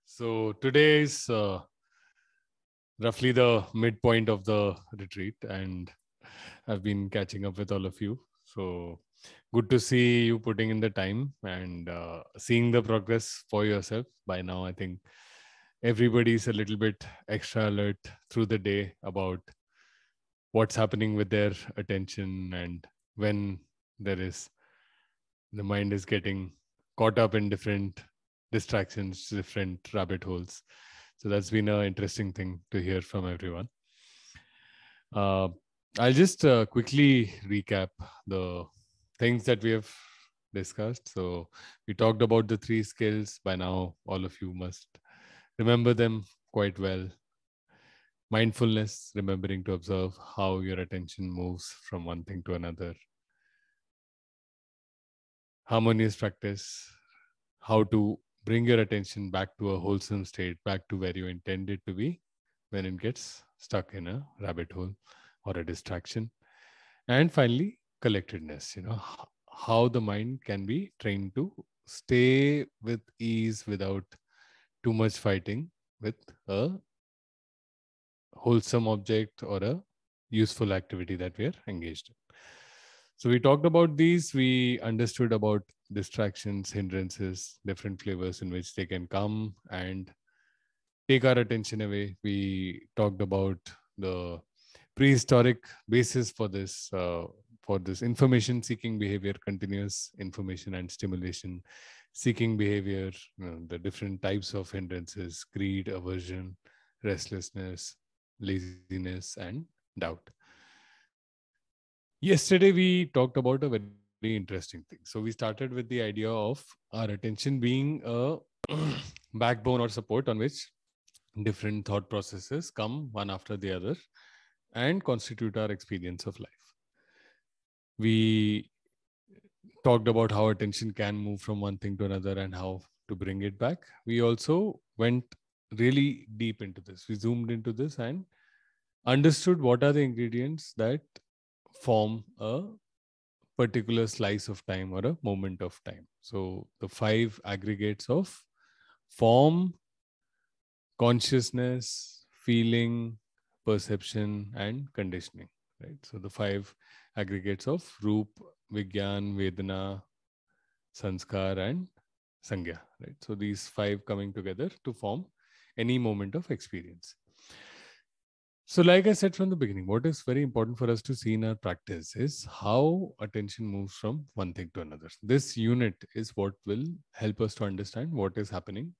So today is roughly the midpoint of the retreat, and I've been catching up with all of you. So good to see you putting in the time and seeing the progress for yourself. By now, I think everybody's a little bit extra alert through the day about what's happening with their attention and when there is the mind is getting caught up in different distractions, different rabbit holes. So that's been an interesting thing to hear from everyone. Uh, I'll just quickly recap the things that we have discussed. So we talked about the three skills. By now, all of you must remember them quite well. Mindfulness, remembering to observe how your attention moves from one thing to another. Harmonious practice, how to bring your attention back to a wholesome state, back to where you intend it to be when it gets stuck in a rabbit hole or a distraction. And finally, collectedness, how the mind can be trained to stay with ease without too much fighting with a wholesome object or a useful activity that we are engaged in. So we talked about these, we understood about distractions, hindrances, different flavors in which they can come and take our attention away. We talked about the prehistoric basis for this information seeking behavior, continuous information and stimulation seeking behavior, the different types of hindrances, greed, aversion, restlessness, laziness, and doubt. Yesterday, we talked about a very interesting thing. So we started with the idea of our attention being a backbone or support on which different thought processes come one after the other and constitute our experience of life. We talked about how attention can move from one thing to another and how to bring it back. We also went really deep into this. We zoomed into this and understood what are the ingredients that form a particular slice of time or a moment of time. So the five aggregates of form, consciousness, feeling, perception, and conditioning. Right. So the five aggregates of Roop, Vigyan, Vedana, Sanskar, and Sangya. Right. So these five coming together to form any moment of experience. So, like I said from the beginning, what is very important for us to see in our practice is how attention moves from one thing to another. This unit is what will help us to understand what is happening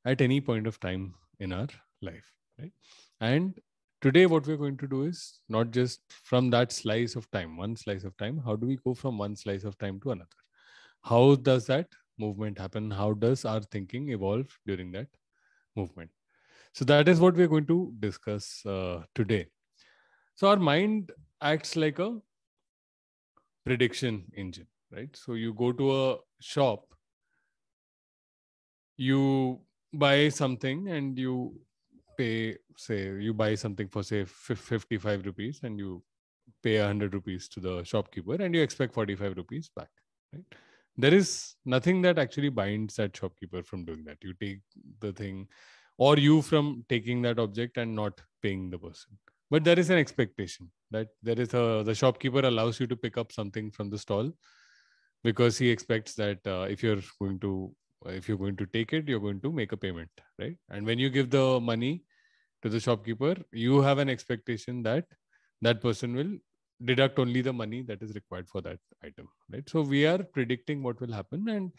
at any point of time in our life, right? And today, what we're going to do is not just from that slice of time, one slice of time, how do we go from one slice of time to another? How does that movement happen? How does our thinking evolve during that movement? So that is what we're going to discuss today. So our mind acts like a prediction engine, right? So you go to a shop, you buy something and you pay, say, you buy something for, say, 55 rupees and you pay 100 rupees to the shopkeeper and you expect 45 rupees back, right? There is nothing that actually binds that shopkeeper from doing that. You take the thing or you from taking that object and not paying the person. But there is an expectation that the shopkeeper allows you to pick up something from the stall because he expects that if you're going to take it, you're going to make a payment, right? And when you give the money to the shopkeeper, you have an expectation that that person will deduct only the money that is required for that item, right? So we are predicting what will happen, and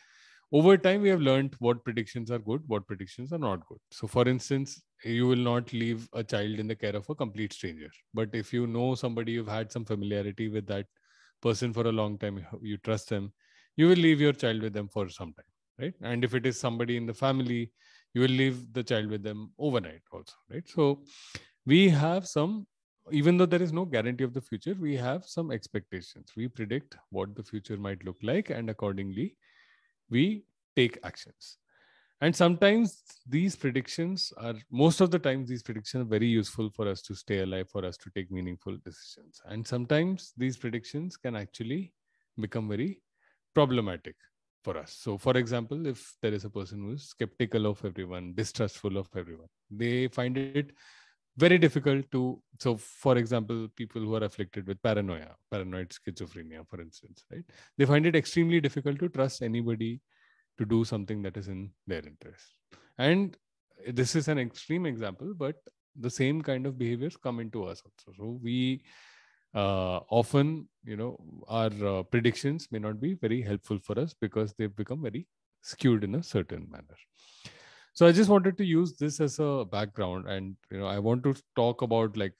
over time we have learned what predictions are good, what predictions are not good. So for instance, you will not leave a child in the care of a complete stranger, but if you know somebody, you've had some familiarity with that person for a long time, you trust them, you will leave your child with them for some time, right? And if it is somebody in the family, you will leave the child with them overnight also, right? So we have some, even though there is no guarantee of the future, we have some expectations. We predict what the future might look like, and accordingly we take actions. And sometimes most of the times these predictions are very useful for us to stay alive, for us to take meaningful decisions. And sometimes these predictions can actually become very problematic for us. So, for example, if there is a person who is skeptical of everyone, distrustful of everyone, they find it very difficult to. So, for example, people who are afflicted with paranoia, paranoid schizophrenia, for instance, right? They find it extremely difficult to trust anybody to do something that is in their interest. And this is an extreme example, but the same kind of behaviors come into us also. So we often, our predictions may not be very helpful for us because they've become very skewed in a certain manner. So I just wanted to use this as a background, and I want to talk about like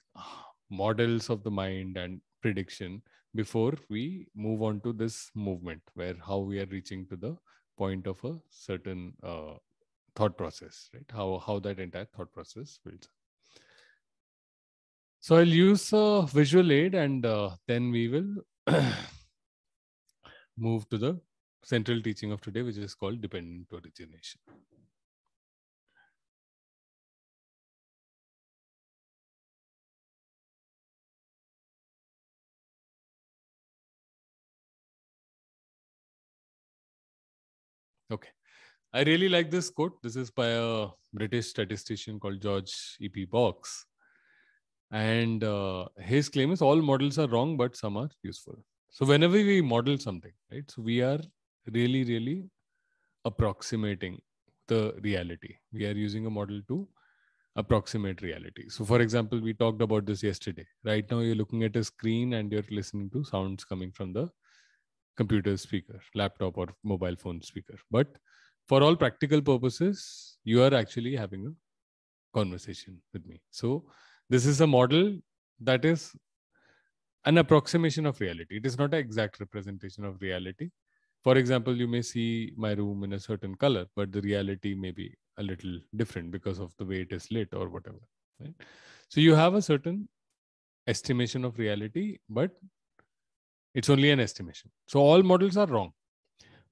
models of the mind and prediction before we move on to this movement, where how we are reaching to the point of a certain thought process, right? How that entire thought process builds. So I'll use a visual aid, and then we will move to the central teaching of today, which is called dependent origination. Okay. I really like this quote. This is by a British statistician called George E.P. Box. And his claim is all models are wrong, but some are useful. So whenever we model something, right? So we are really, really approximating the reality. We are using a model to approximate reality. So for example, we talked about this yesterday. Right now, you're looking at a screen and you're listening to sounds coming from the computer speaker, laptop or mobile phone speaker. But for all practical purposes, you are actually having a conversation with me. So this is a model that is an approximation of reality. It is not an exact representation of reality. For example, you may see my room in a certain color, but the reality may be a little different because of the way it is lit or whatever. Right? So you have a certain estimation of reality, but it's only an estimation. So all models are wrong.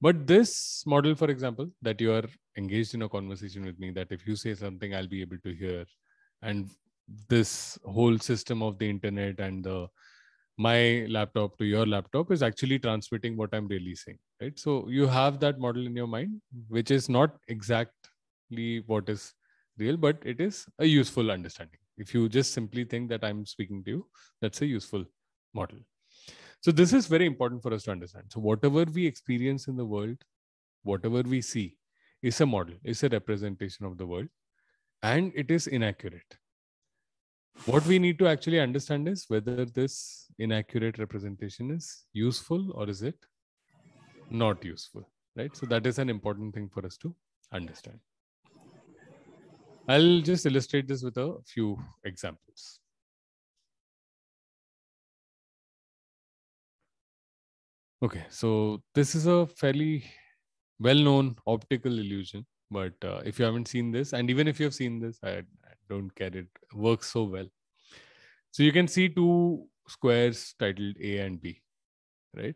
But this model, for example, that you are engaged in a conversation with me, that if you say something, I'll be able to hear, and this whole system of the internet and my laptop to your laptop is actually transmitting what I'm really saying, right? So you have that model in your mind, which is not exactly what is real, but it is a useful understanding. If you just simply think that I'm speaking to you, that's a useful model. So this is very important for us to understand. So whatever we experience in the world, whatever we see is a model, is a representation of the world, and it is inaccurate. What we need to actually understand is whether this inaccurate representation is useful or is it not useful, right? So that is an important thing for us to understand. I'll just illustrate this with a few examples. Okay, so this is a fairly well-known optical illusion, but if you haven't seen this, and even if you have seen this, I don't care, it works so well. So you can see two squares titled A and B, right?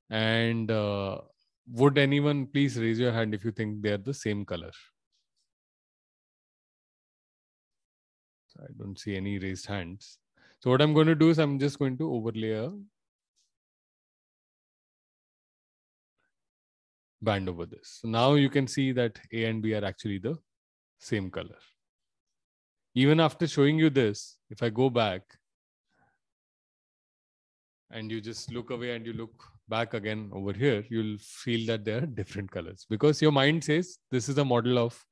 And would anyone please raise your hand if you think they are the same color? So I don't see any raised hands. So what I'm going to do is I'm just going to overlay a band over this. So now you can see that A and B are actually the same color. Even after showing you this, if I go back and you just look away and you look back again over here, you'll feel that they are different colors because your mind says this is a model of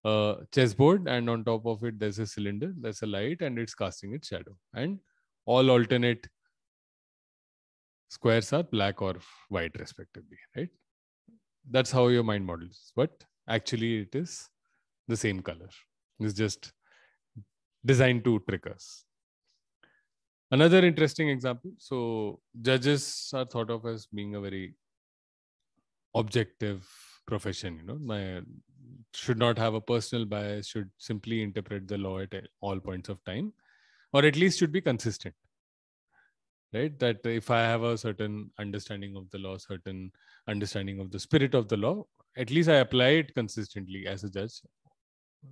a chessboard, and on top of it there's a cylinder, there's a light, and it's casting its shadow, and all alternate squares are black or white respectively, right? That's how your mind models, but actually it is the same color. It's just designed to trick us. Another interesting example. So judges are thought of as being a very objective profession. My should not have a personal bias, should simply interpret the law at all points of time, or at least should be consistent. Right? That if I have a certain understanding of the law, certain understanding of the spirit of the law, at least I apply it consistently as a judge,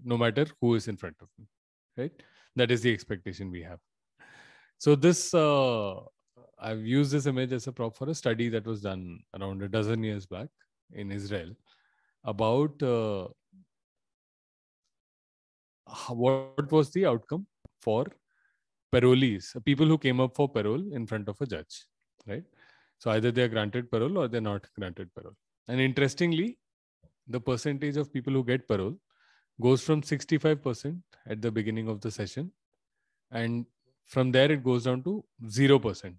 no matter who is in front of me. Right? That is the expectation we have. So this I've used this image as a prop for a study that was done around a dozen years back in Israel about what was the outcome for parolees, people who came up for parole in front of a judge, right? So either they are granted parole or they're not granted parole. And interestingly, the percentage of people who get parole goes from 65% at the beginning of the session, and from there it goes down to 0%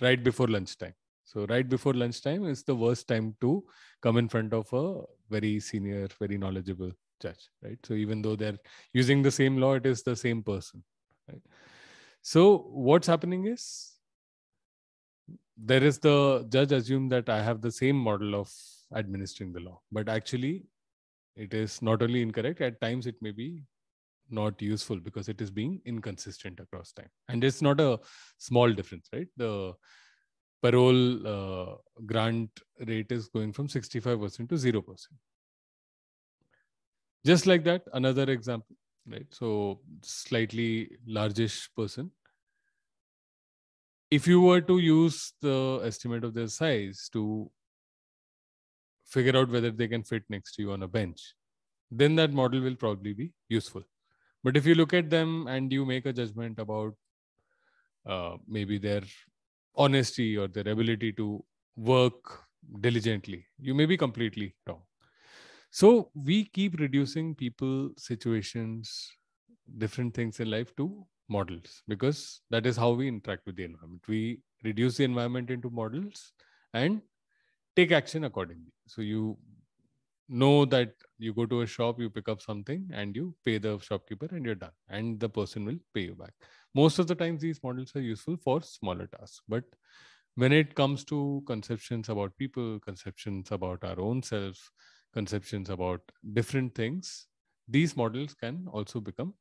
right before lunchtime. So right before lunchtime is the worst time to come in front of a very senior, very knowledgeable judge, right? So even though they're using the same law, it is the same person, right? So what's happening is, there is the judge assume that I have the same model of administering the law, but actually it is not only incorrect, at times it may be not useful because it is being inconsistent across time. And it's not a small difference, right? The parole grant rate is going from 65% to 0%. Just like that, another example, right? So slightly largish person, if you were to use the estimate of their size to figure out whether they can fit next to you on a bench, then that model will probably be useful. But if you look at them and you make a judgment about maybe their honesty or their ability to work diligently, you may be completely wrong. So we keep reducing people, situations, different things in life to models, because that is how we interact with the environment. We reduce the environment into models and take action accordingly. So you know that you go to a shop, you pick up something and you pay the shopkeeper and you're done, and the person will pay you back. Most of the times these models are useful for smaller tasks, but when it comes to conceptions about people, conceptions about our own self, conceptions about different things, these models can also become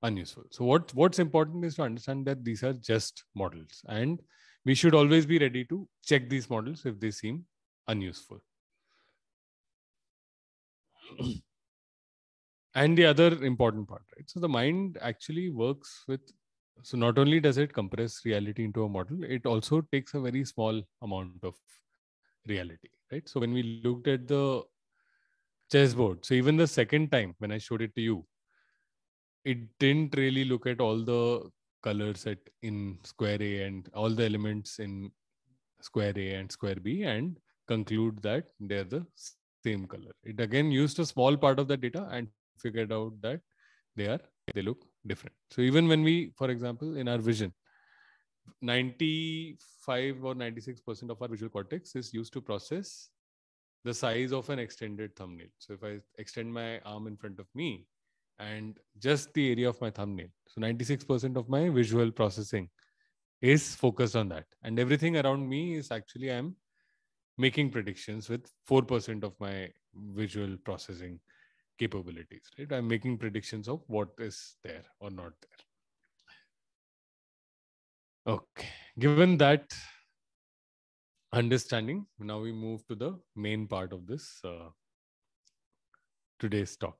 unuseful. So what's important is to understand that these are just models, and we should always be ready to check these models if they seem unuseful. And the other important part, right? So the mind actually works with, so not only does it compress reality into a model, it also takes a very small amount of reality, right? So when we looked at the chessboard, so even the second time when I showed it to you, it didn't really look at all the colors at in square A and all the elements in square A and square B and conclude that they're the same color. It again used a small part of the data and figured out that they look different. So even when we, for example, in our vision, 95 or 96% of our visual cortex is used to process the size of an extended thumbnail. So if I extend my arm in front of me and just the area of my thumbnail, so 96% of my visual processing is focused on that. And everything around me is actually, I'm making predictions with 4% of my visual processing capabilities, right? I'm making predictions of what is there or not there. Okay. Given that understanding, now we move to the main part of this today's talk.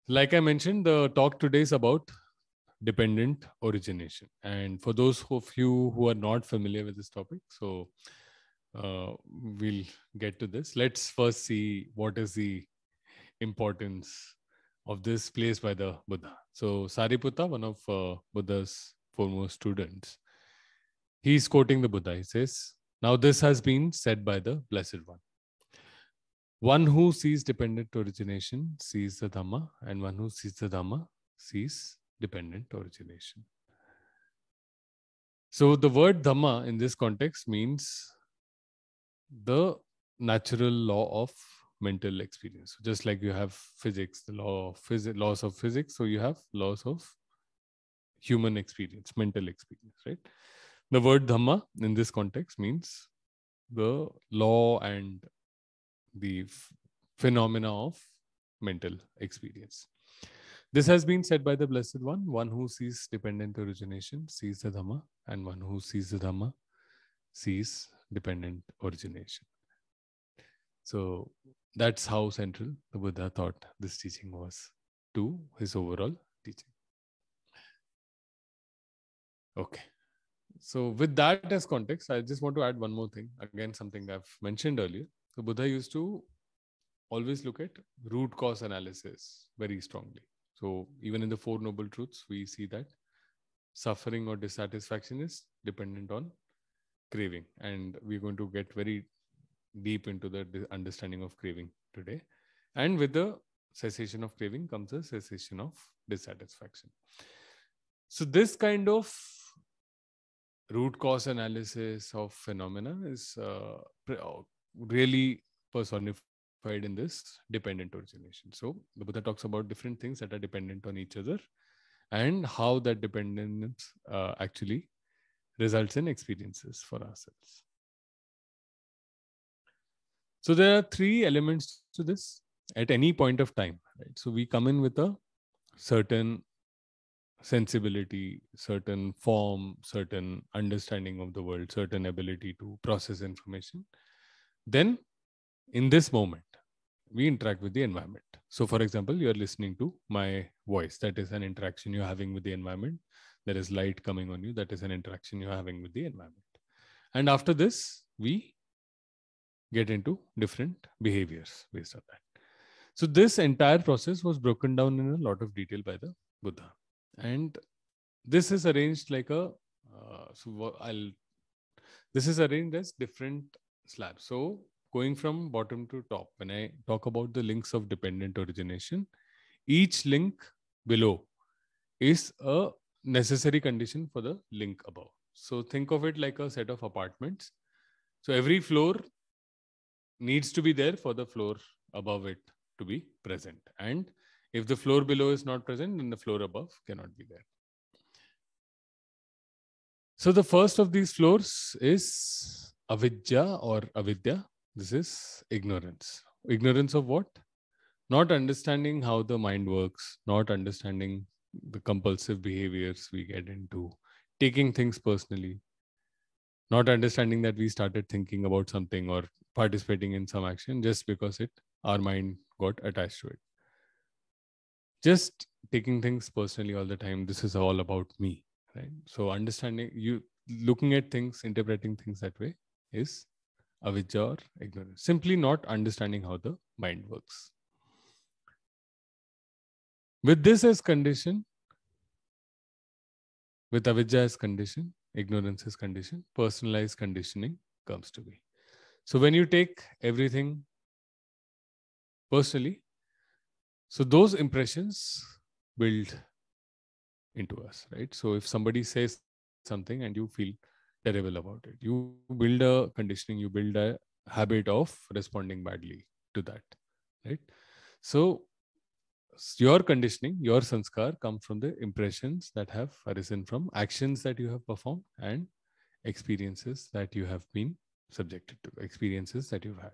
Like I mentioned, the talk today is about dependent origination. And for those of you who are not familiar with this topic, so we'll get to this. Let's first see what is the importance of this placed by the Buddha. So Sariputta, one of Buddha's foremost students, he's quoting the Buddha. He says, "Now this has been said by the Blessed One. One who sees dependent origination sees the Dhamma, and one who sees the Dhamma sees dependent origination." So the word Dhamma in this context means the natural law of mental experience. So just like you have physics, the laws of physics, so you have laws of human experience, mental experience, right? The word Dhamma in this context means the law and the phenomena of mental experience. This has been said by the Blessed One. One who sees dependent origination sees the Dhamma, and one who sees the Dhamma sees dependent origination. So that's how central the Buddha thought this teaching was to his overall teaching. Okay. So with that as context, I just want to add one more thing. Again, something I've mentioned earlier. So Buddha used to always look at root cause analysis very strongly. So even in the Four Noble Truths, we see that suffering or dissatisfaction is dependent on craving. And we're going to get very deep into the understanding of craving today. And with the cessation of craving comes a cessation of dissatisfaction. So this kind of root cause analysis of phenomena is really personified in this dependent origination. So the Buddha talks about different things that are dependent on each other and how that dependence actually results in experiences for ourselves. So there are three elements to this at any point of time, right? So we come in with a certain sensibility, certain form, certain understanding of the world, certain ability to process information. Then in this moment, we interact with the environment. So for example, you're listening to my voice. That is an interaction you're having with the environment. There is light coming on you. That is an interaction you're having with the environment. And after this, we get into different behaviors based on that. So this entire process was broken down in a lot of detail by the Buddha. And this is arranged like a, this is arranged as different slabs. So going from bottom to top, when I talk about the links of dependent origination, each link below is a necessary condition for the link above. So think of it like a set of apartments. So every floor needs to be there for the floor above it to be present. And if the floor below is not present, then the floor above cannot be there. So the first of these floors is avidya or avidya. This is ignorance. Ignorance of what? Not understanding how the mind works, not understanding the compulsive behaviors we get into, taking things personally, not understanding that we started thinking about something or participating in some action just because our mind got attached to it. Just taking things personally all the time. This is all about me, right? So understanding, you looking at things, interpreting things that way is avidya or ignorance. Simply not understanding how the mind works. With this as condition, with avidya as condition, ignorance as condition, personalized conditioning comes to be. So when you take everything personally, so those impressions build into us, right? So if somebody says something and you feel terrible about it, you build a conditioning, you build a habit of responding badly to that, right? So your conditioning, your sanskar come from the impressions that have arisen from actions that you have performed and experiences that you have been subjected to, experiences that you've had.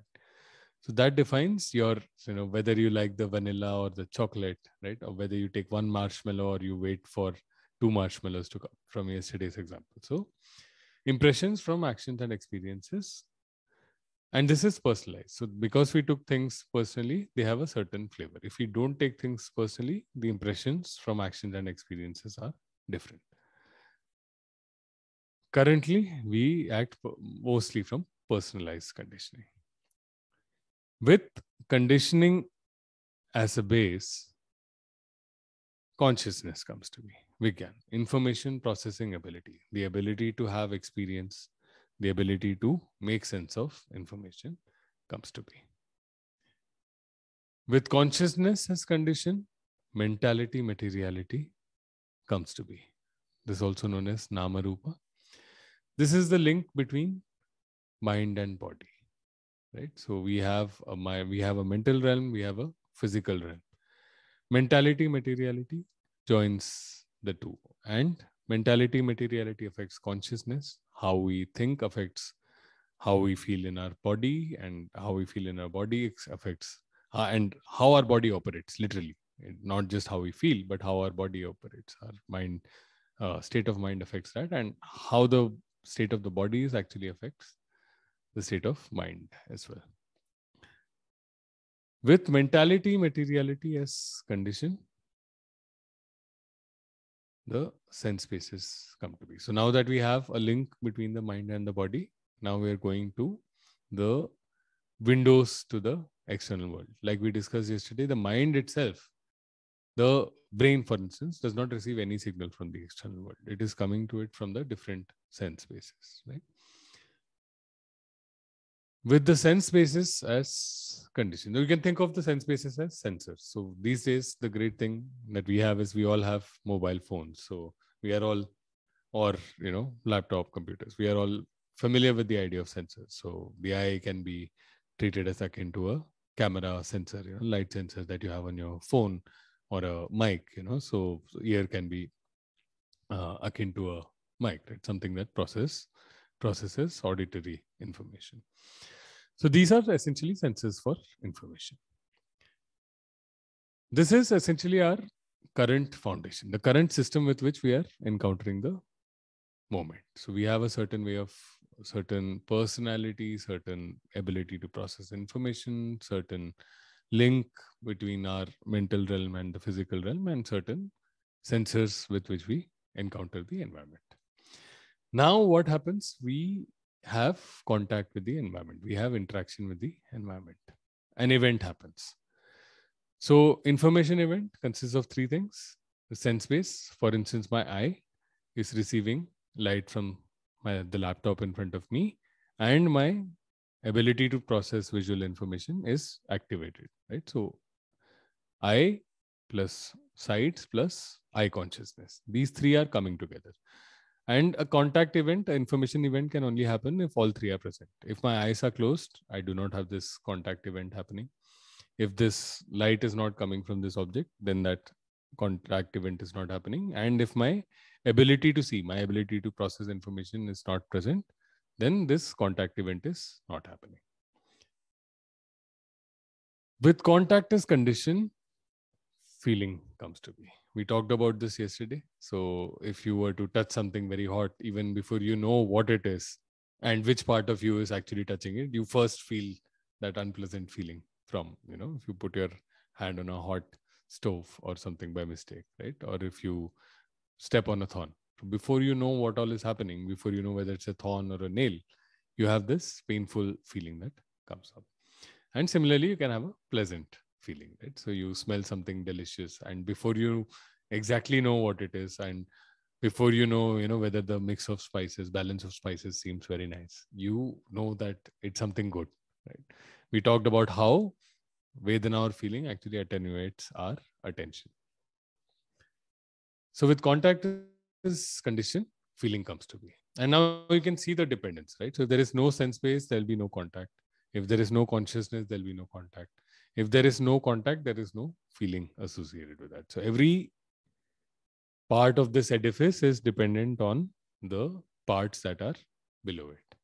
So that defines your, whether you like the vanilla or the chocolate, right? Or whether you take one marshmallow or you wait for 2 marshmallows to come, from yesterday's example. So impressions from actions and experiences. And this is personalized. So because we took things personally, they have a certain flavor. If we don't take things personally, the impressions from actions and experiences are different. Currently, we act mostly from personalized conditioning. With conditioning as a base, consciousness comes to be. Vigyan, information processing ability, the ability to have experience, the ability to make sense of information comes to be. With consciousness as condition, mentality, materiality comes to be. This is also known as Nama Rupa. This is the link between mind and body, right? So we have a mental realm, we have a physical realm. Mentality, materiality joins the two. And mentality, materiality affects consciousness. How we think affects how we feel in our body, and how we feel in our body affects and how our body operates, literally. Not just how we feel, but how our body operates. Our mind, state of mind affects that, and how the state of the body is actually affects the state of mind as well. With mentality, materiality as condition, the sense spaces come to be. So now that we have a link between the mind and the body, now we are going to the windows to the external world. Like we discussed yesterday, the mind itself, the brain, for instance, does not receive any signal from the external world. It is coming to it from the different sense spaces, right? With the sense basis as condition. You can think of the sense basis as sensors. So these days, the great thing that we have is we all have mobile phones. So we are all, or laptop computers. We are all familiar with the idea of sensors. So the eye can be treated as akin to a camera sensor, light sensor that you have on your phone, or a mic. So ear can be akin to a mic, right? Something that processes auditory information. So these are essentially sensors for information. This is essentially our current foundation, the current system with which we are encountering the moment. So we have a certain way of, certain personality, certain ability to process information, certain link between our mental realm and the physical realm, and certain sensors with which we encounter the environment. Now what happens? We have contact with the environment. We have interaction with the environment. An event happens. So information event consists of three things. The sense base, for instance, my eye is receiving light from the laptop in front of me, and my ability to process visual information is activated, right? So eye plus sights plus eye consciousness. These three are coming together. And a contact event, an information event, can only happen if all three are present. If my eyes are closed, I do not have this contact event happening. If this light is not coming from this object, then that contact event is not happening. And if my ability to see, my ability to process information is not present, then this contact event is not happening. With contact as condition, feeling comes to be. We talked about this yesterday. So if you were to touch something very hot, even before you know what it is and which part of you is actually touching it, you first feel that unpleasant feeling from, if you put your hand on a hot stove or something by mistake, right? Or if you step on a thorn. Before you know what all is happening, before you know whether it's a thorn or a nail, you have this painful feeling that comes up. And similarly, you can have a pleasant feeling, right? So you smell something delicious, and before you exactly know what it is, and before you know whether the mix of spices, balance of spices seems very nice, you know that it's something good, right? We talked about how Vedana or feeling actually attenuates our attention. So with contact is condition, feeling comes to be. And now you can see the dependence, right? So if there is no sense base, there'll be no contact. If there is no consciousness, there'll be no contact. If there is no contact, there is no feeling associated with that. So every part of this edifice is dependent on the parts that are below it.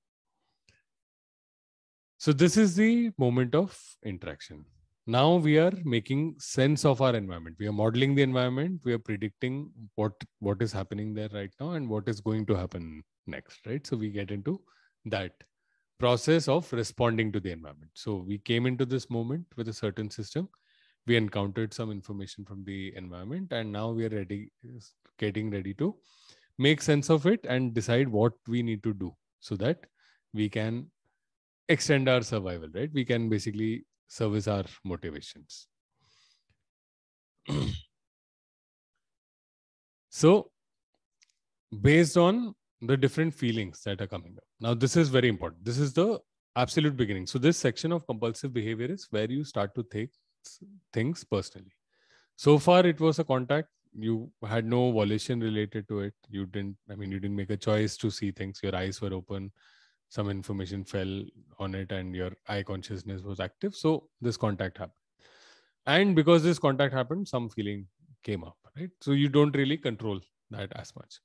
So this is the moment of interaction. Now we are making sense of our environment. We are modeling the environment. We are predicting what is happening there right now and what is going to happen next, right? So we get into that process of responding to the environment. So we came into this moment with a certain system. We encountered some information from the environment, and now we are getting ready to make sense of it and decide what we need to do so that we can extend our survival, right? We can basically service our motivations. So based on the different feelings that are coming up. Now, this is very important. This is the absolute beginning. So this section of compulsive behavior is where you start to take things personally. So far, it was a contact. You had no volition related to it. You didn't make a choice to see things. Your eyes were open. Some information fell on it and your eye consciousness was active. So this contact happened. And because this contact happened, some feeling came up, right? So you don't really control that as much.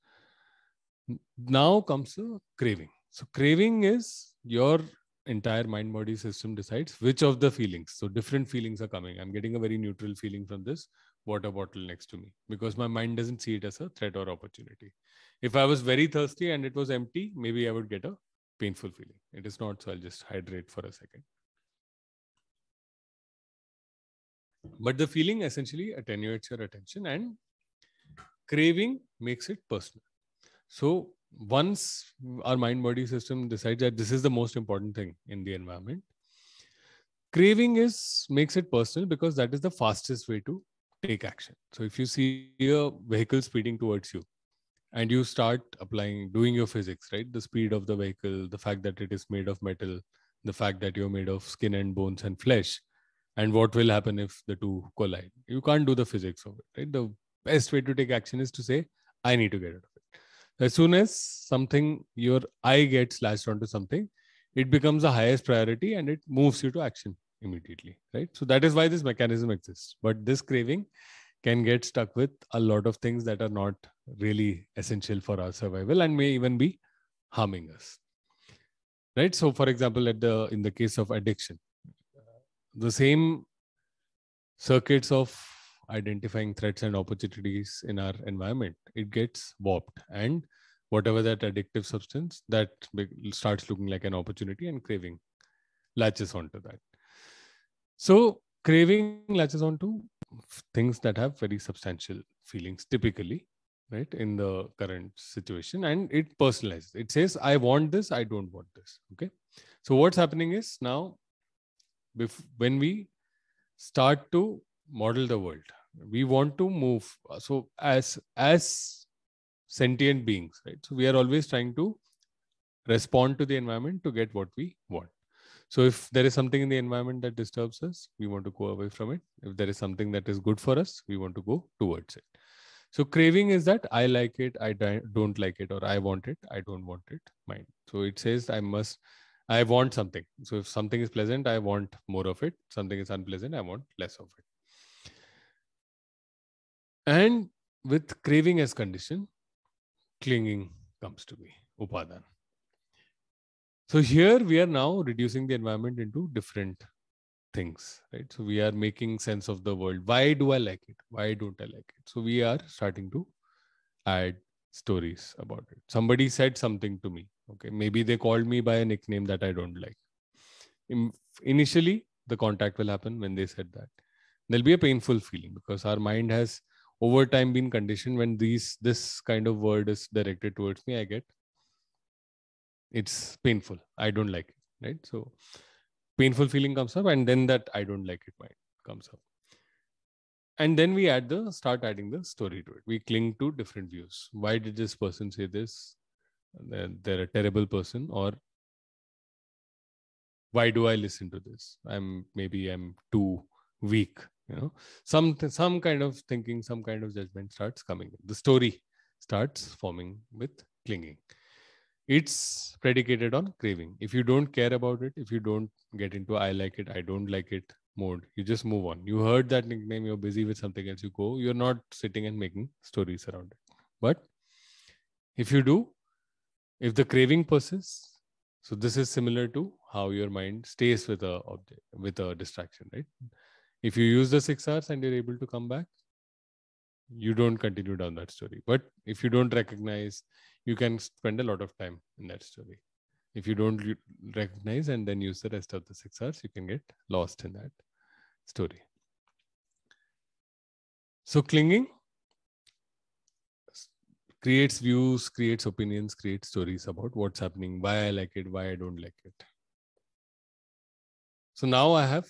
Now comes the craving. So craving is your entire mind body system decides which of the feelings. So different feelings are coming. I'm getting a very neutral feeling from this water bottle next to me because my mind doesn't see it as a threat or opportunity. If I was very thirsty and it was empty, maybe I would get a painful feeling. It is not, so I'll just hydrate for a second. But the feeling essentially attenuates your attention, and craving makes it personal. So once our mind body system decides that this is the most important thing in the environment, craving makes it personal because that is the fastest way to take action. So if you see a vehicle speeding towards you and you start doing your physics, right? The speed of the vehicle, the fact that it is made of metal, the fact that you're made of skin and bones and flesh, and what will happen if the two collide. You can't do the physics of it, right? The best way to take action is to say, I need to get out of it. As soon as your eye gets latched onto something, it becomes the highest priority and it moves you to action immediately, right? So that is why this mechanism exists. But this craving can get stuck with a lot of things that are not really essential for our survival and may even be harming us, right? So for example, in the case of addiction, the same circuits of identifying threats and opportunities in our environment, it gets warped, and whatever that addictive substance that starts looking like an opportunity, and craving latches onto that. So craving latches onto things that have very substantial feelings typically, right, in the current situation, and it personalizes. It says, I want this, I don't want this. Okay. So what's happening is now, when we start to model the world, we want to move. So as sentient beings, right? So we are always trying to respond to the environment to get what we want. So if there is something in the environment that disturbs us, we want to go away from it. If there is something that is good for us, we want to go towards it. So craving is that I like it, I don't like it, or I want it, I don't want it, mind. So it says I want something. So if something is pleasant, I want more of it. Something is unpleasant, I want less of it. And with craving as condition, clinging comes to be, upadan. So here we are now reducing the environment into different things, right? So we are making sense of the world. Why do I like it? Why don't I like it? So we are starting to add stories about it. Somebody said something to me. Okay, maybe they called me by a nickname that I don't like. Initially, the contact will happen when they said that. There'll be a painful feeling because our mind has over time been conditioned. When this kind of word is directed towards me, it's painful. I don't like it, right? So painful feeling comes up, and then that I don't like it mind comes up. And then we start adding the story to it. We cling to different views. Why did this person say this? They're a terrible person, or why do I listen to this? Maybe I'm too weak. Some kind of thinking, some kind of judgment starts coming in. The story starts forming with clinging. It's predicated on craving. If you don't care about it, if you don't get into I like it, I don't like it mode, you just move on. You heard that nickname, you're busy with something else, you go. You're not sitting and making stories around it. But if you do, if the craving persists, so this is similar to how your mind stays with a object, with a distraction, right? If you use the 6 hours and you're able to come back, you don't continue down that story. But if you don't recognize, you can spend a lot of time in that story. If you don't recognize and then use the rest of the 6 hours, you can get lost in that story. So clinging creates views, creates opinions, creates stories about what's happening, why I like it, why I don't like it. So now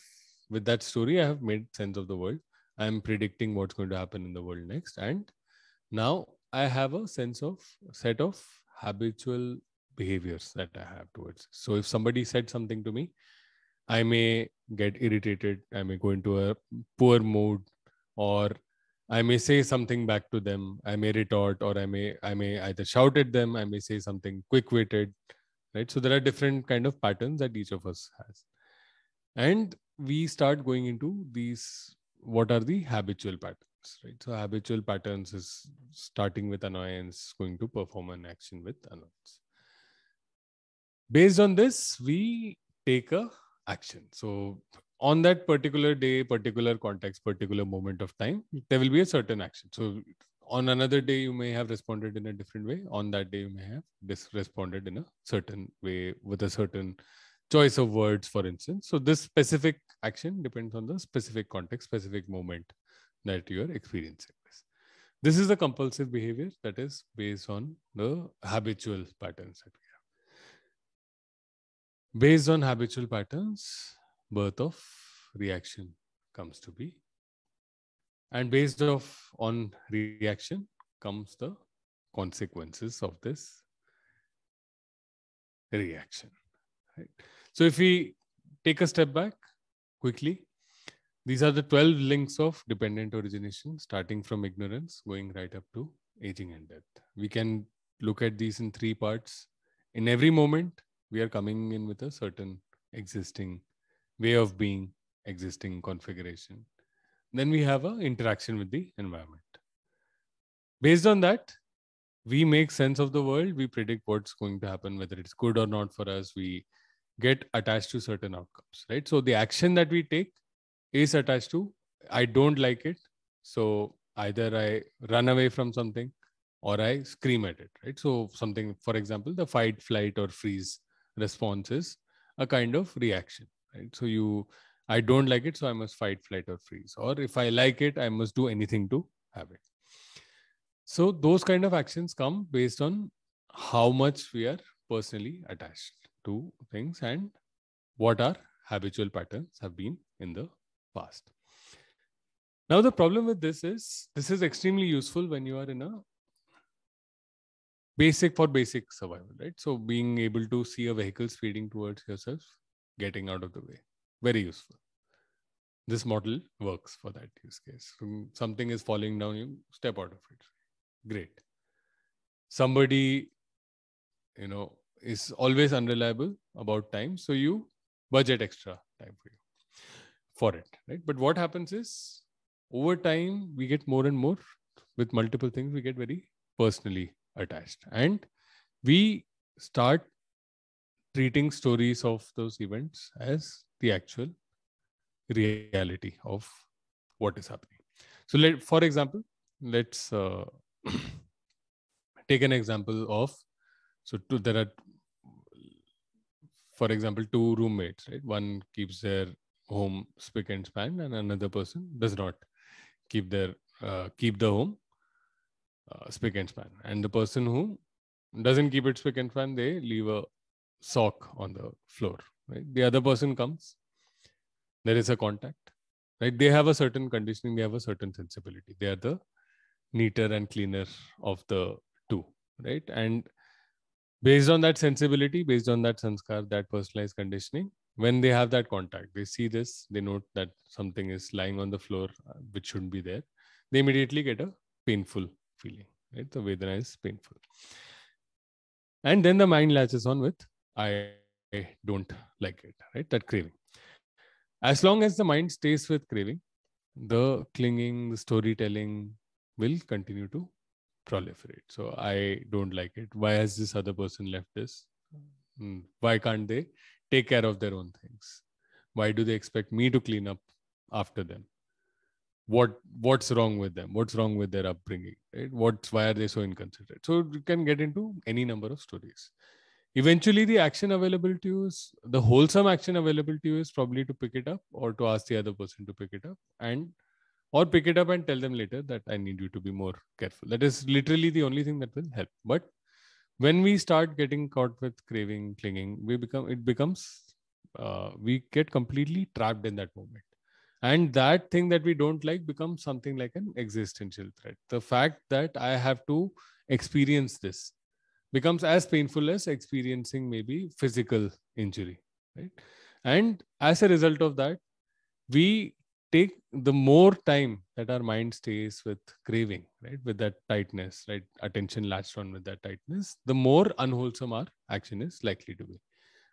with that story, I have made sense of the world. I'm predicting what's going to happen in the world next. And now I have a set of habitual behaviors that I have towards it. So if somebody said something to me, I may get irritated, I may go into a poor mood, or I may say something back to them, I may retort, or I may either shout at them, I may say something quick-witted, right? So there are different kind of patterns that each of us has. And we start going into these, what are the habitual patterns, right? So habitual patterns is starting with annoyance, going to perform an action with annoyance. Based on this, we take a action. So on that particular day, particular context, particular moment of time, there will be a certain action. So on another day, you may have responded in a different way. On that day, you may have responded in a certain way with a certain choice of words, for instance. So this specific action depends on the specific context, specific moment that you are experiencing this. This is the compulsive behavior that is based on the habitual patterns that we have. Based on habitual patterns, birth of reaction comes to be. And based on reaction comes the consequences of this reaction. Right? So if we take a step back quickly, these are the 12 links of dependent origination, starting from ignorance, going right up to aging and death. We can look at these in 3 parts. In every moment, we are coming in with a certain existing way of being, existing configuration. Then we have an interaction with the environment. Based on that, we make sense of the world. We predict what's going to happen, whether it's good or not for us. We get attached to certain outcomes, right? So the action that we take is attached to, I don't like it. So either I run away from something or I scream at it, right? So something, for example, the fight, flight, or freeze response is a kind of reaction, right? So I don't like it, so I must fight, flight, or freeze. Or if I like it, I must do anything to have it. So those kind of actions come based on how much we are personally attached to things and what our habitual patterns have been in the past. Now, the problem with this is extremely useful when you are in a basic survival, right? So being able to see a vehicle speeding towards yourself, getting out of the way, very useful. This model works for that use case. Something is falling down, you step out of it. Great. Somebody, is always unreliable about time, so you budget extra time for it, right? But what happens is, over time, we get more and more with multiple things, we get very personally attached, and we start treating stories of those events as the actual reality of what is happening. So for example, let's take an example of, there are, for example, 2 roommates, right? One keeps their home spick and span, and another person does not keep the home spick and span. And the person who doesn't keep it spick and span, they leave a sock on the floor, right? The other person comes, there is a contact, right? They have a certain conditioning, they have a certain sensibility. They are the neater and cleaner of the 2, right? And based on that sensibility, based on that sanskar, that personalized conditioning, when they have that contact, they see this, they note that something is lying on the floor, which shouldn't be there. They immediately get a painful feeling, right? The Vedana is painful. And then the mind latches on with, I don't like it, right? That craving. As long as the mind stays with craving, the clinging, the storytelling will continue to proliferate. So I don't like it. Why has this other person left this? Why can't they take care of their own things? Why do they expect me to clean up after them? What's wrong with them? What's wrong with their upbringing? Right? Why are they so inconsiderate? So you can get into any number of stories. Eventually, the action available to you is, the wholesome action available to you is probably to pick it up or to ask the other person to pick it up, or pick it up and tell them later that I need you to be more careful. That is literally the only thing that will help. But when we start getting caught with craving, clinging, we get completely trapped in that moment. And that thing that we don't like becomes something like an existential threat. The fact that I have to experience this becomes as painful as experiencing maybe physical injury, right? And as a result of that, we take, the more time that our mind stays with craving, right, with that tightness, right, attention latched on with that tightness, the more unwholesome our action is likely to be.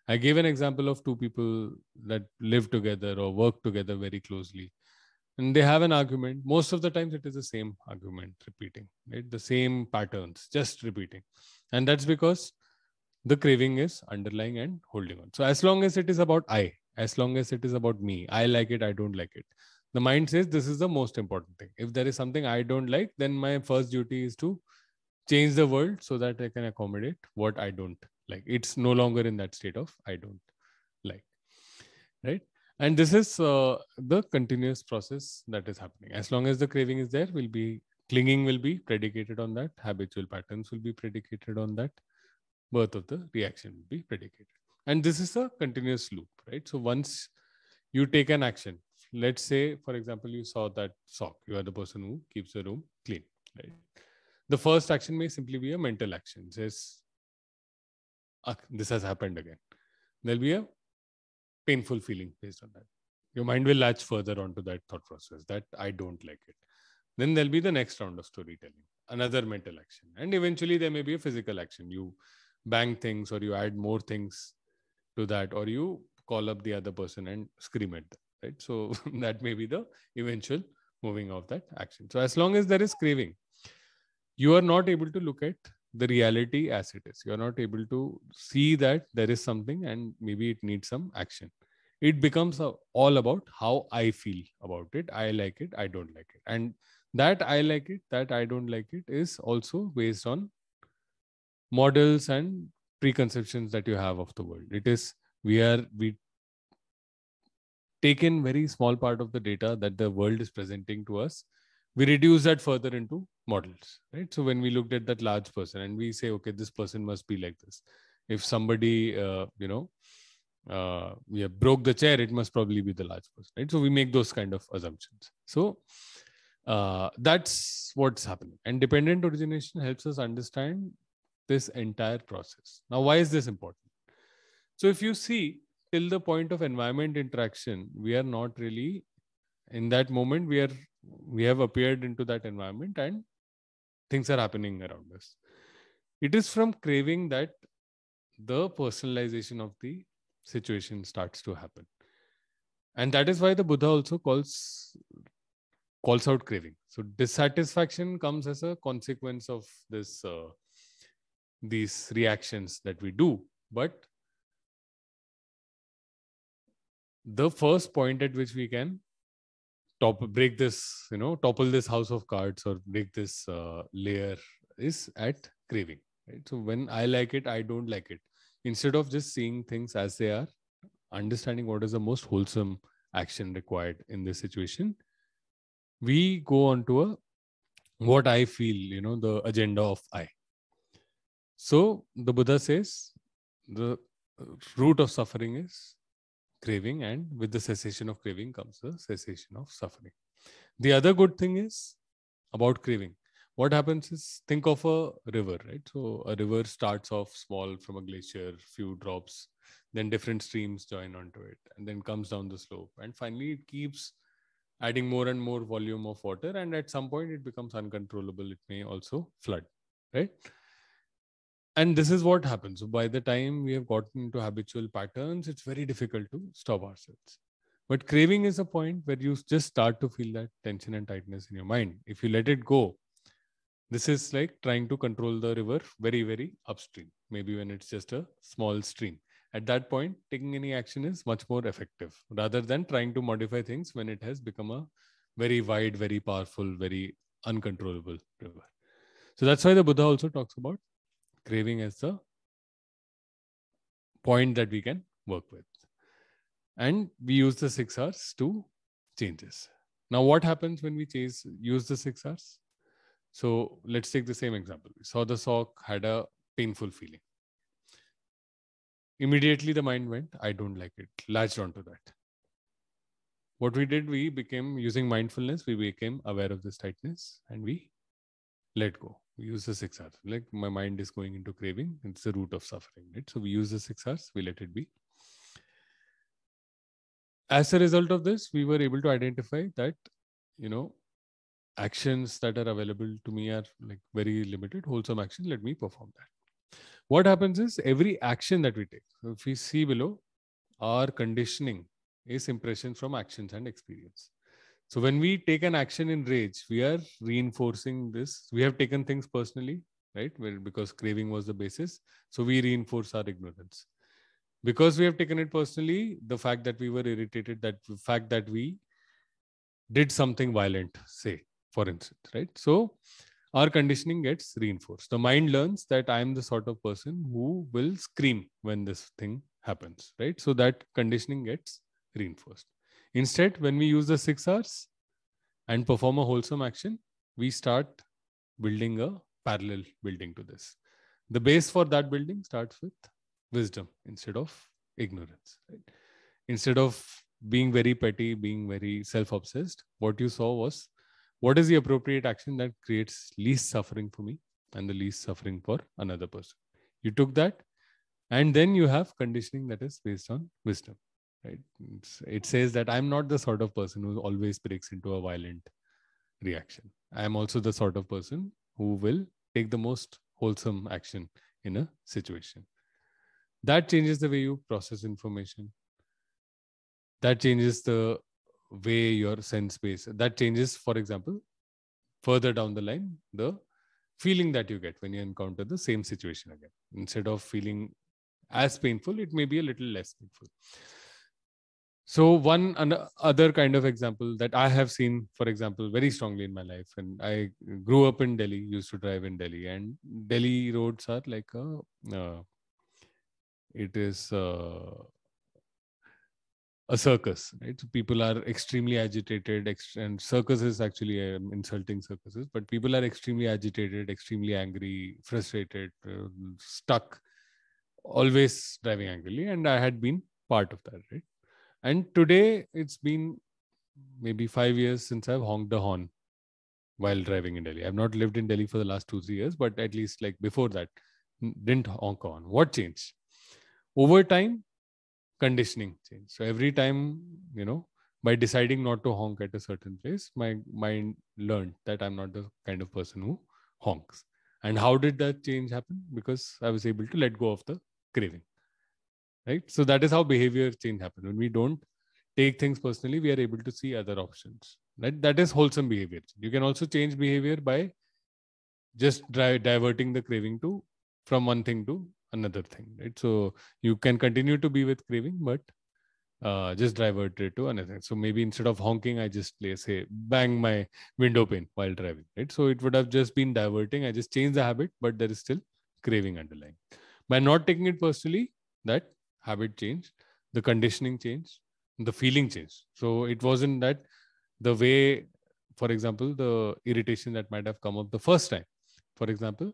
I gave an example of 2 people that live together or work together very closely, and they have an argument. Most of the times it is the same argument repeating, right? The same patterns, just repeating. And that's because the craving is underlying and holding on. So as long as it is about as long as it is about me, I like it, I don't like it, the mind says this is the most important thing. If there is something I don't like, then my first duty is to change the world so that I can accommodate what I don't like. It's no longer in that state of I don't like, right? And this is the continuous process that is happening. As long as the craving is there, we'll be Clinging will be predicated on that. Habitual patterns will be predicated on that. Birth of the reaction will be predicated. And this is a continuous loop, right? So once you take an action, let's say, for example, you saw that sock. You are the person who keeps the room clean, right? The first action may simply be a mental action. Says, this has happened again. There'll be a painful feeling based on that. Your mind will latch further onto that thought process that I don't like it. Then there'll be the next round of storytelling, another mental action. And eventually there may be a physical action. You bang things or you add more things to that, or you call up the other person and scream at them, right? So that may be the eventual moving of that action. So as long as there is craving, you are not able to look at the reality as it is. You are not able to see that there is something and maybe it needs some action. It becomes all about how I feel about it. I like it, I don't like it. And that I like it, that I don't like it is also based on models and preconceptions that you have of the world. It is, we take in very small part of the data that the world is presenting to us. We reduce that further into models, right? So when we looked at that large person and we say, okay, this person must be like this. If somebody, broke the chair, it must probably be the large person, right? So we make those kind of assumptions. So that's what's happening. And dependent origination helps us understand this entire process. Now, why is this important? So if you see, till the point of environment interaction, we are not really in that moment. We have appeared into that environment and things are happening around us. It is from craving that the personalization of the situation starts to happen. And that is why the Buddha also calls out craving. So dissatisfaction comes as a consequence of these reactions that we do. But the first point at which we can break this, topple this house of cards or break this layer is at craving, right? So when I like it, I don't like it. Instead of just seeing things as they are, understanding what is the most wholesome action required in this situation, we go on to what I feel, the agenda of I. So the Buddha says the root of suffering is craving, and with the cessation of craving comes the cessation of suffering. The other good thing is about craving. What happens is, think of a river, right? So a river starts off small from a glacier, few drops, then different streams join onto it, and then comes down the slope. And finally, it keeps adding more and more volume of water. And at some point, it becomes uncontrollable. It may also flood, right? And this is what happens. So by the time we have gotten into habitual patterns, it's very difficult to stop ourselves. But craving is a point where you just start to feel that tension and tightness in your mind. If you let it go, this is like trying to control the river very, very upstream, maybe when it's just a small stream. At that point, taking any action is much more effective rather than trying to modify things when it has become a very wide, very powerful, very uncontrollable river. So that's why the Buddha also talks about craving as the point that we can work with. And we use the 6 R's to change this. Now, what happens when we use the 6 R's? So let's take the same example. We saw the sock, had a painful feeling. Immediately the mind went, I don't like it, latched onto that. What we did, we became, using mindfulness, we became aware of this tightness and we let go. We use the 6 R's. Like my mind is going into craving. It's the root of suffering, right? So we use the 6 R's, we let it be. As a result of this, we were able to identify that, actions that are available to me are like very limited, wholesome action. Let me perform that. What happens is every action that we take, so if we see below, our conditioning is impressions from actions and experience. So when we take an action in rage, we are reinforcing this. We have taken things personally, right? Well, because craving was the basis. So we reinforce our ignorance. Because we have taken it personally, the fact that we were irritated, that the fact that we did something violent, say, for instance, right? So our conditioning gets reinforced. The mind learns that I am the sort of person who will scream when this thing happens, right? So that conditioning gets reinforced. Instead, when we use the 6 R's and perform a wholesome action, we start building a parallel building to this. The base for that building starts with wisdom instead of ignorance. Right? Instead of being very petty, being very self-obsessed, what you saw was, what is the appropriate action that creates least suffering for me and the least suffering for another person? You took that, and then you have conditioning that is based on wisdom. Right? It says that I'm not the sort of person who always breaks into a violent reaction. I am also the sort of person who will take the most wholesome action in a situation. That changes the way you process information. That changes the way your sense base. That changes, for example, further down the line, the feeling that you get when you encounter the same situation again. Instead of feeling as painful, it may be a little less painful. So one other kind of example that I have seen, for example, very strongly in my life, and I grew up in Delhi, used to drive in Delhi, and Delhi roads are like a circus, right? So people are extremely agitated, and circus is actually insulting circuses, but people are extremely agitated, extremely angry, frustrated, stuck, always driving angrily, and I had been part of that, right? And today it's been maybe 5 years since I've honked the horn while driving in Delhi. I've not lived in Delhi for the last 2-3 years, but at least like before that, didn't honk a horn. What changed? Over time, conditioning changed. So every time, by deciding not to honk at a certain place, my mind learned that I'm not the kind of person who honks. And how did that change happen? Because I was able to let go of the craving. Right? So that is how behavior change happens. When we don't take things personally, we are able to see other options. Right? That is wholesome behavior. You can also change behavior by just diverting the craving from one thing to another thing. Right? So you can continue to be with craving, but just divert it to another. So maybe instead of honking, I just say bang my window pane while driving. Right? So it would have just been diverting. I just changed the habit, but there is still craving underlying. By not taking it personally, that habit changed, the conditioning changed, the feeling changed. So it wasn't that the way, for example, the irritation that might have come up the first time. For example,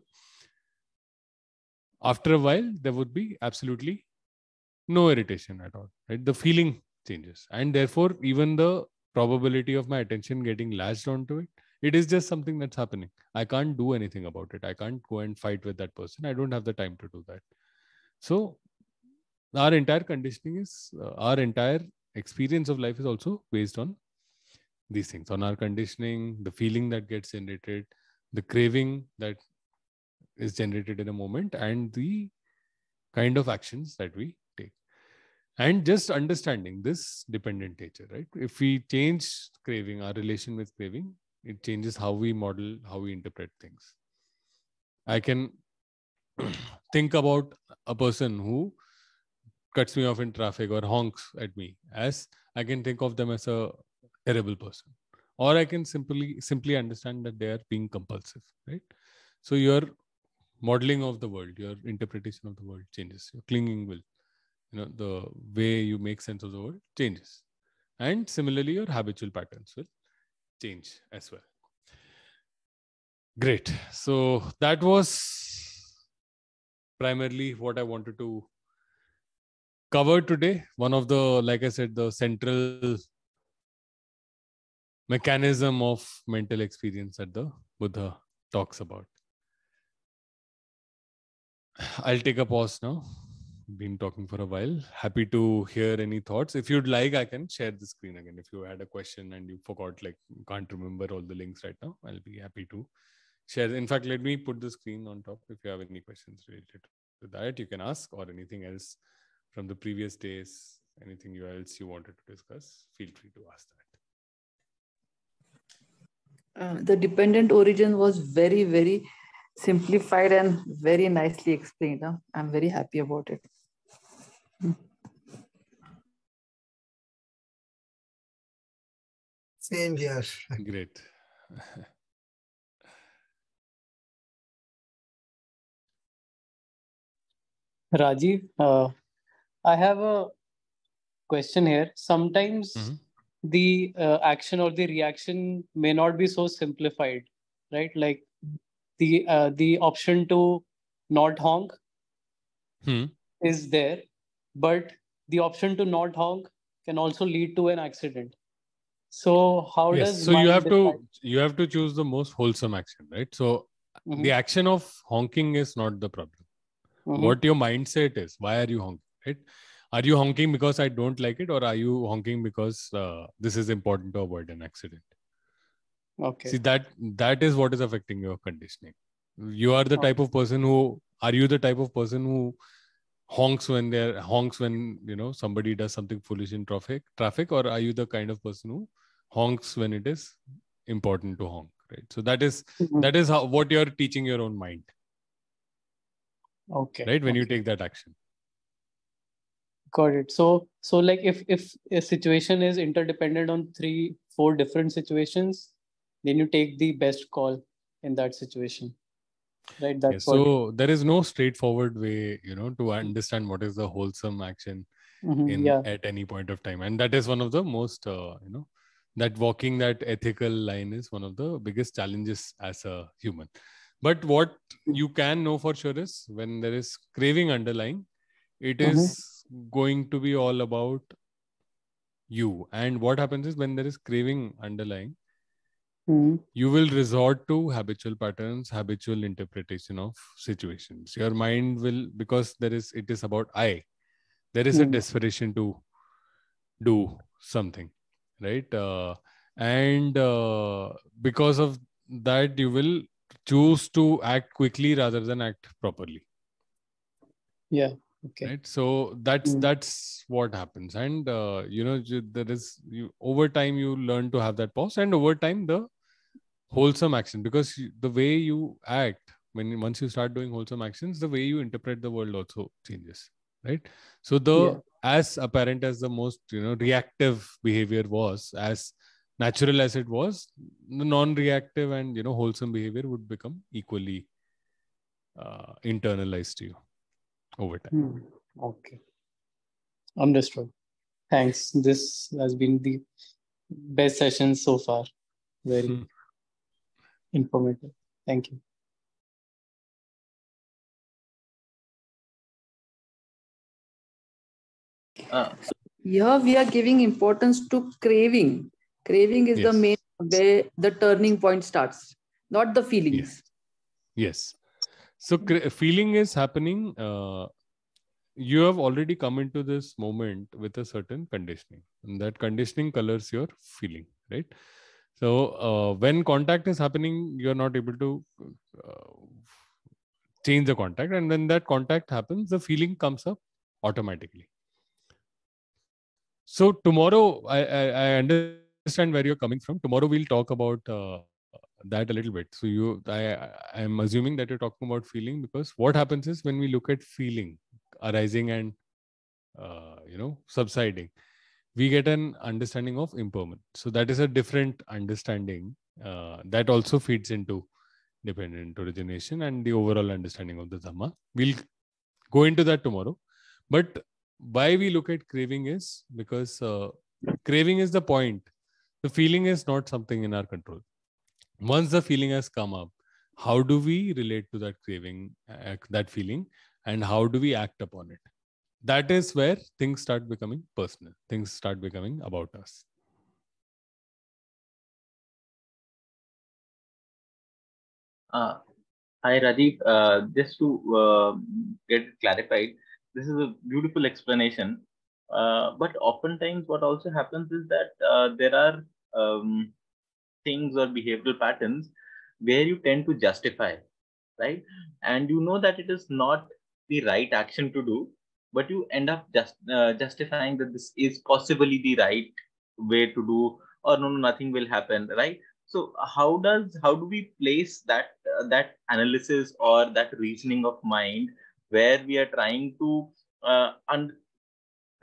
after a while, there would be absolutely no irritation at all. Right? The feeling changes. And therefore, even the probability of my attention getting latched onto it, it is just something that's happening. I can't do anything about it. I can't go and fight with that person. I don't have the time to do that. So our entire conditioning is, our entire experience of life is also based on these things, on our conditioning, the feeling that gets generated, the craving that is generated in a moment, and the kind of actions that we take. And just understanding this dependent nature, right? If we change craving, our relation with craving, it changes how we model, how we interpret things. I can think about a person who cuts me off in traffic or honks at me, as I can think of them as a terrible person, or I can simply understand that they are being compulsive, right? So your modeling of the world, your interpretation of the world changes. Your clinging will, the way you make sense of the world changes, and similarly your habitual patterns will change as well. Great. So that was primarily what I wanted to cover today. One of the, like I said, the central mechanism of mental experience that the Buddha talks about. I'll take a pause now. Been talking for a while. Happy to hear any thoughts. If you'd like, I can share the screen again. If you had a question and you forgot, like can't remember all the links right now, I'll be happy to share. In fact, let me put the screen on top. If you have any questions related to that, you can ask, or anything else from the previous days, anything else you wanted to discuss, feel free to ask that. The dependent origin was very, very simplified and very nicely explained. I'm very happy about it. Same here. Great. Rajiv, I have a question here. Sometimes the action or the reaction may not be so simplified. right? Like the option to not honk Hmm. is there, but the option to not honk can also lead to an accident. So how Yes. does So you mind have decide? to choose the most wholesome action, right? So the Mhm, action of honking is not the problem. mhm. What your mindset is. Why are you honking, right? Are you honking because I don't like it, or are you honking because this is important to avoid an accident? See, Okay. that is what is affecting your conditioning. You are the Okay. type of person who are you the type of person who honks when somebody does something foolish in traffic, or are you the kind of person who honks when it is important to honk, right? So Mhm. that is how what you're teaching your own mind, Okay. right? When you Okay. take that action. Got it. So like if a situation is interdependent on 3, 4 different situations, then you take the best call in that situation, right? Yes. That's what. So there is no straightforward way, to understand what is the wholesome action Mhm, in yeah. at any point of time, and that is one of the most, that walking that ethical line is one of the biggest challenges as a human. But what you can know for sure is when there is craving underlying, it Mm-hmm. is going to be all about you. And what happens is when there is craving underlying, Mm-hmm. you will resort to habitual patterns, habitual interpretation of situations. Your mind will, because it is about I, there is a Mm-hmm. desperation to do something, right? And because of that, you will choose to act quickly rather than act properly, Yeah. Okay. right? So that's what happens. And there is you over time you learn to have that pause, and over time the wholesome action, because the way you act once you start doing wholesome actions, the way you interpret the world also changes, right? So the Yeah. as apparent as the most reactive behavior was, as natural as it was, the non-reactive and wholesome behavior would become equally internalized to you over time. Hmm. Okay. Understood. Thanks. This has been the best session so far. Very informative. Thank you. Uh, Here we are giving importance to craving. Craving is the main Yes. where the turning point starts, not the Yes. feelings. Yes. So feeling is happening. You have already come into this moment with a certain conditioning, and that conditioning colors your feeling, right? So when contact is happening, you're not able to uh, change the contact, and when that contact happens, the feeling comes up automatically. So tomorrow, I understand where you're coming from. Tomorrow we'll talk about that a little bit. So I'm assuming that you're talking about feeling, because what happens is when we look at feeling arising and subsiding, we get an understanding of impermanence. So that is a different understanding that also feeds into dependent origination and the overall understanding of the Dhamma. We'll go into that tomorrow. But why we look at craving is because craving is the point. The feeling is not something in our control. Once the feeling has come up, how do we relate to that craving, that feeling, and how do we act upon it? That is where things start becoming personal. Things start becoming about us. uh, Hi Rajiv, just to get it clarified, this is a beautiful explanation. But oftentimes, what also happens is that there are things or behavioral patterns where you tend to justify, right? And you know that it is not the right action to do, but you end up justifying that this is possibly the right way to do, or no, nothing will happen, right? So how do we place that analysis or that reasoning of mind where we are trying to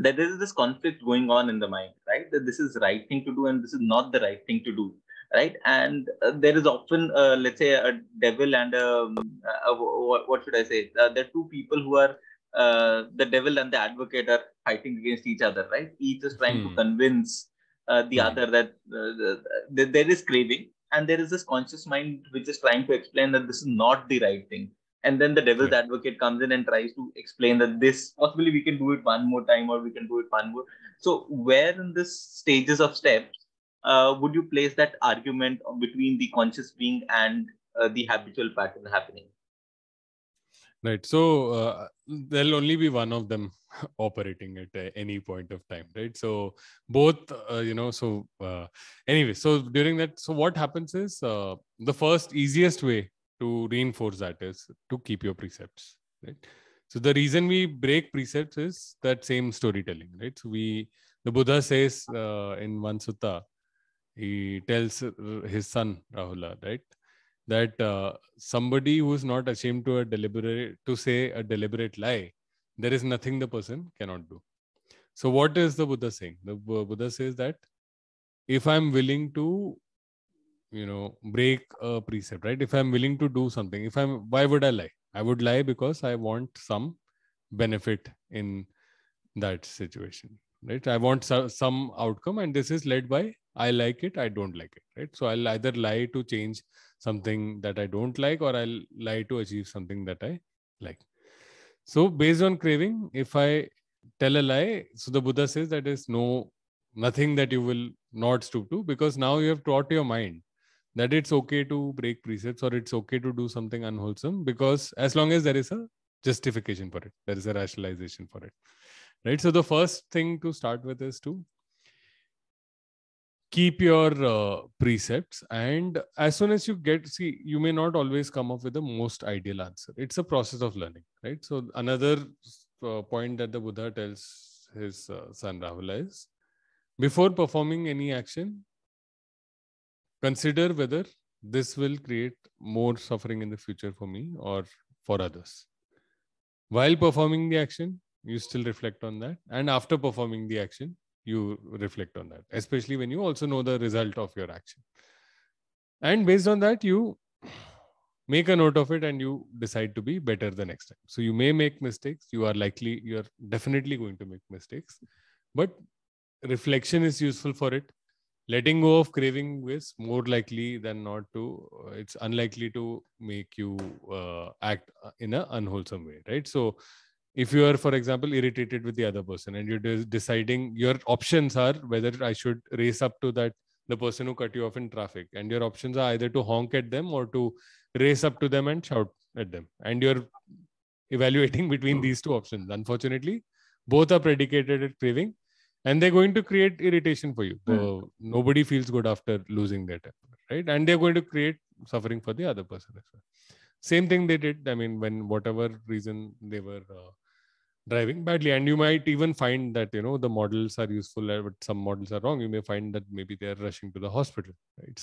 that there is this conflict going on in the mind, right? That this is the right thing to do and this is not the right thing to do, right? And there is often, let's say, a devil and what should I say? There are two people who are the devil and the advocate are fighting against each other, right? Each is trying to Hmm. convince the Hmm. other that there is craving, and there is this conscious mind which is trying to explain that this is not the right thing. And then the devil's advocate comes in and tries to explain that this possibly we can do it one more time, or we can do it one more. So where in this stages of steps would you place that argument between the conscious being and the habitual pattern happening? Right. So there'll only be one of them operating at any point of time, right? So both, anyway, so during that, so what happens is the first easiest way to reinforce that is to keep your precepts, right? So the reason we break precepts is that same storytelling, right? So the Buddha says in one sutta, he tells his son Rahula, right, that somebody who is not ashamed to say a deliberate lie, there is nothing the person cannot do. So what is the Buddha saying? The Buddha says that if I'm willing to, break a precept, right? If I'm willing to do something, why would I lie? I would lie because I want some benefit in that situation, right? I want some outcome, and this is led by I like it, I don't like it, right? So I'll either lie to change something that I don't like, or I'll lie to achieve something that I like. So based on craving, if I tell a lie, so the Buddha says that is nothing that you will not stoop to, because now you have taught your mind that it's okay to break precepts, or it's okay to do something unwholesome, because as long as there is a justification for it, there is a rationalization for it, right? So the first thing to start with is to keep your precepts, and as soon as you may not always come up with the most ideal answer. It's a process of learning, right? So another point that the Buddha tells his son Rahula is, before performing any action, consider whether this will create more suffering in the future for me or for others. While performing the action, you still reflect on that, and after performing the action, you reflect on that, especially when you also know the result of your action. And based on that, you make a note of it and you decide to be better the next time. So you may make mistakes. You're definitely going to make mistakes, but reflection is useful for it. Letting go of craving is more likely than not it's unlikely to make you act in an unwholesome way, right? So if you are, for example, irritated with the other person, and you're deciding, your options are whether I should race up to the person who cut you off in traffic, and your options are either to honk at them or to race up to them and shout at them, and you're evaluating between these two options. Unfortunately, both are predicated at craving, and they're going to create irritation for you. Nobody feels good after losing their temper, right? And they're going to create suffering for the other person as well. Same thing they did. I mean, when whatever reason they were driving badly, and you might even find that the models are useful, but some models are wrong. You may find that maybe they are rushing to the hospital, right?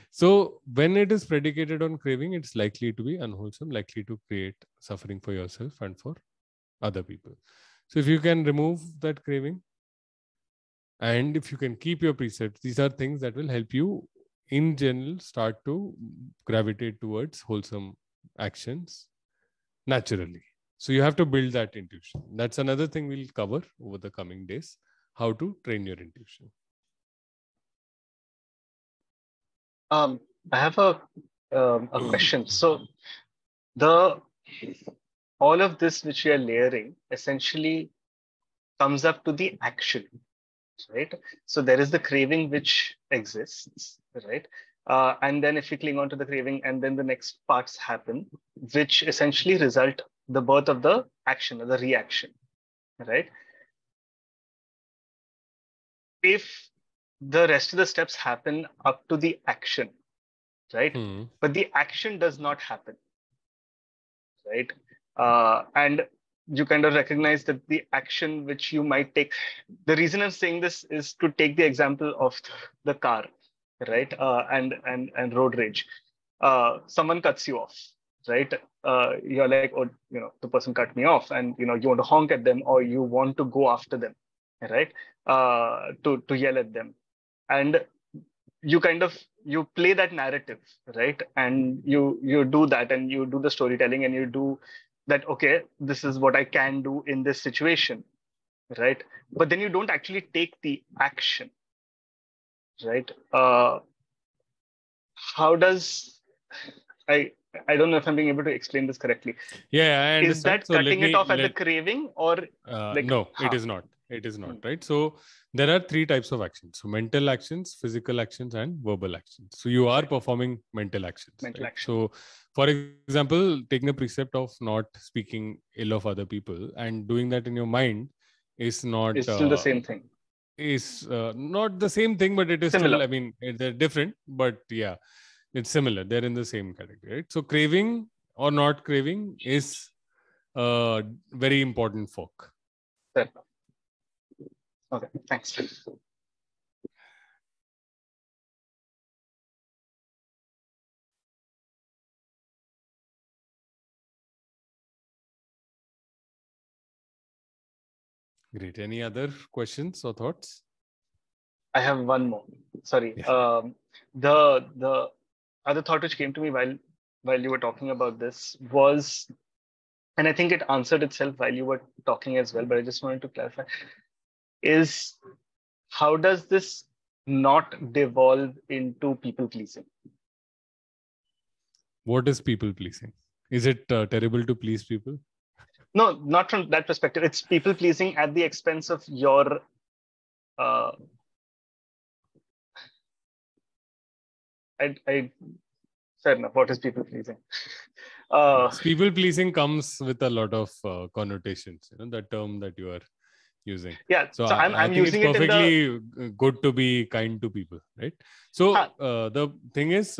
So when it is predicated on craving, it's likely to be unwholesome, likely to create suffering for yourself and for other people. So if you can remove that craving, and if you can keep your precepts, these are things that will help you in general start to gravitate towards wholesome actions naturally. So you have to build that intuition. That's another thing we'll cover over the coming days, how to train your intuition. I have a question. So all of this which we are layering essentially comes up to the action, right? So there is the craving which exists, right? And then if we cling on to the craving, and then the next parts happen, which essentially result the birth of the action or the reaction, right? If the rest of the steps happen up to the action, right? But the action does not happen, right? And you kind of recognize that the action which you might take, the reason I'm saying this is to take the example of the car, right? And road rage. Someone cuts you off, right? You're like, oh, the person cut me off, and you want to honk at them, or you want to go after them, right? To yell at them, and you play that narrative, right? And you do that, and you do the storytelling, and you do that. Okay, this is what I can do in this situation, right? But then you don't actually take the action, right? how does I don't know if I'm being able to explain this correctly. Yeah, I understand. Is that so cutting it off at the craving, or like no, it is not. It is not, right? So there are three types of actions. So mental actions, physical actions, and verbal actions. So you are performing mental actions. Mental right? action. So for example, taking a precept of not speaking ill of other people and doing that in your mind is not... It's still the same thing. Is not the same thing, but it is Similar. still, I mean, they're different, but yeah, it's similar. They're in the same category, right? So craving or not craving is a very important fork. Fair enough. Okay, thanks. Great. Any other questions or thoughts? I have one more. Sorry. Yeah. The other thought which came to me while you were talking about this was, and I think it answered itself while you were talking as well, but I just wanted to clarify, is how does this not devolve into people pleasing? What is people pleasing? Is it terrible to please people? No, not from that perspective. It's people pleasing at the expense of your fair enough. What is people pleasing? Yes, people pleasing comes with a lot of connotations. The term that you are using. Yeah. So I'm I think using it's it in perfectly good to be kind to people, right? So the thing is,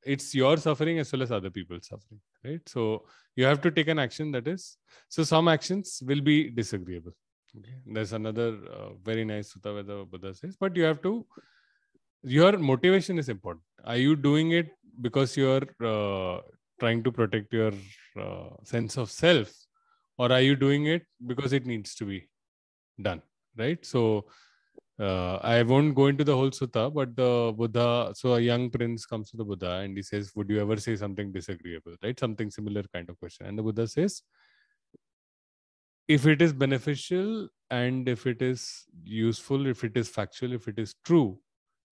it's your suffering as well as other people's suffering, right? So you have to take an action that is. So some actions will be disagreeable. Okay? There's another very nice sutta where the Buddha says, but you have to. Your motivation is important. Are you doing it because you're trying to protect your sense of self, or are you doing it because it needs to be done, right? So I won't go into the whole sutta, but the Buddha, so a young prince comes to the Buddha and he says, would you ever say something disagreeable, right? Something similar kind of question. And the Buddha says, if it is beneficial and if it is useful, if it is factual, if it is true,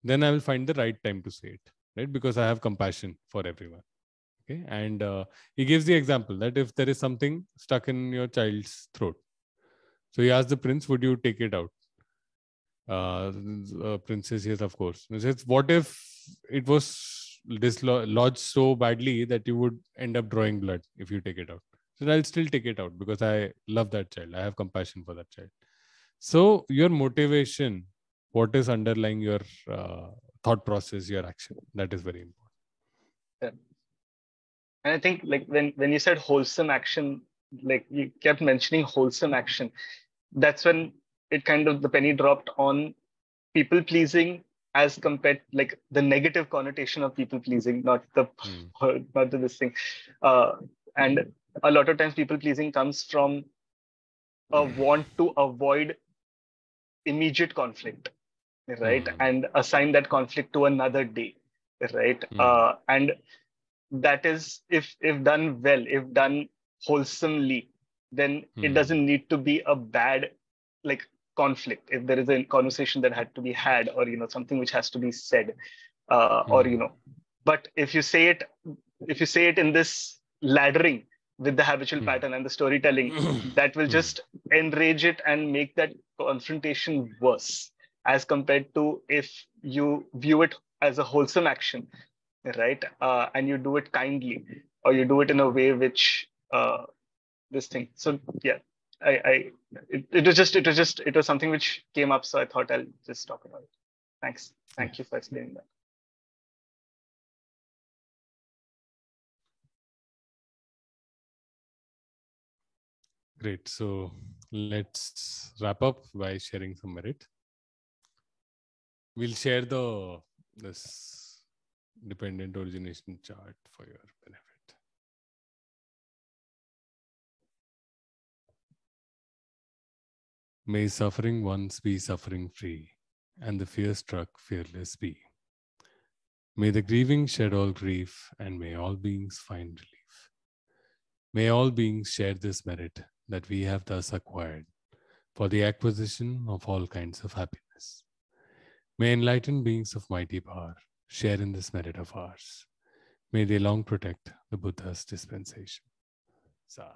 then I will find the right time to say it, right? Because I have compassion for everyone. Okay. And he gives the example that if there is something stuck in your child's throat, so he asked the prince, would you take it out? Prince says, yes, of course. He says, what if it was dislodged so badly that you would end up drawing blood if you take it out? So I'll still take it out because I love that child. I have compassion for that child. So your motivation, what is underlying your thought process, your action, that is very important. Yeah. And I think like when you said wholesome action, like you kept mentioning wholesome action, that's when it kind of the penny dropped on people pleasing as compared, like the negative connotation of people pleasing, not this thing. And a lot of times people pleasing comes from a want to avoid immediate conflict, right? And assign that conflict to another day, right? And that is, if done well, if done wholesomely, then it doesn't need to be a bad like conflict. If there is a conversation that had to be had, or something which has to be said, or but if you say it in this laddering with the habitual pattern and the storytelling, that will just enrage it and make that confrontation worse, as compared to if you view it as a wholesome action, right? And you do it kindly, or you do it in a way which this thing. So yeah, it was something which came up, so I thought I'll just talk about it. Thank you for explaining that. Great. So let's wrap up by sharing some merit. We'll share this dependent origination chart for your benefit. May suffering ones be suffering free, and the fear struck fearless be. May the grieving shed all grief, and may all beings find relief. May all beings share this merit that we have thus acquired for the acquisition of all kinds of happiness. May enlightened beings of mighty power share in this merit of ours. May they long protect the Buddha's dispensation. Sa.